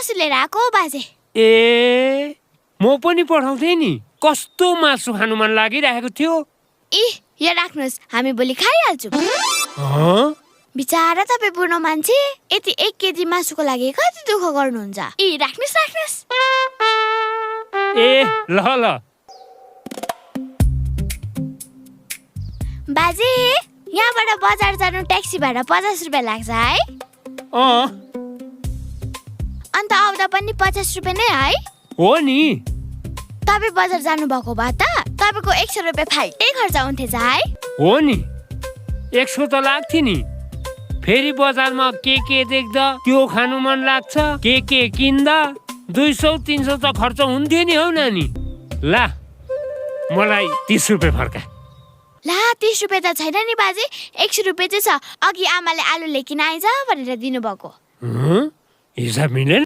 मासु लिएर आएको बाजे। ए म पनि पठाउँथे नि। कस्तो मासु खानु मन लागिरहेको थियो। यो राख्नुहोस्, हामी भोलि खाइहाल्छौँ। बिचारा तपाईँ बुढो मान्छे यति 1 केजी मासुको लागि कति दुःख गर्नुहुन्छ। राख्नुहोस्। ए ल ल। बाजे, यहाँबाट बजार जानु ट्याक्सी भाडा 50 रुपियाँ लाग्छ है? अन्त आउँदा पनि 50 रुपियाँ नै है? हो नि। तपाईँ बजार जानुभएको भए त तपाईँको 100 रुपियाँ फाल्टै खर्च हुन्थेछ है? हो नि, 100 त लाग्थ्यो नि। फेरि बजारमा के देख्दा त्यो खानु मन लाग्छ, के किन्दा 200-300 त खर्च हुन्थ्यो नि हौ नानी। ला मलाई 30 रुपियाँ फर्का। ला 30 रुपियाँ त छैन नि बाजे, 100 रुपियाँ चाहिँ छ। अघि आमाले आलु लिएर आइज भनेर दिनुभएको। हिसाब मिलेन।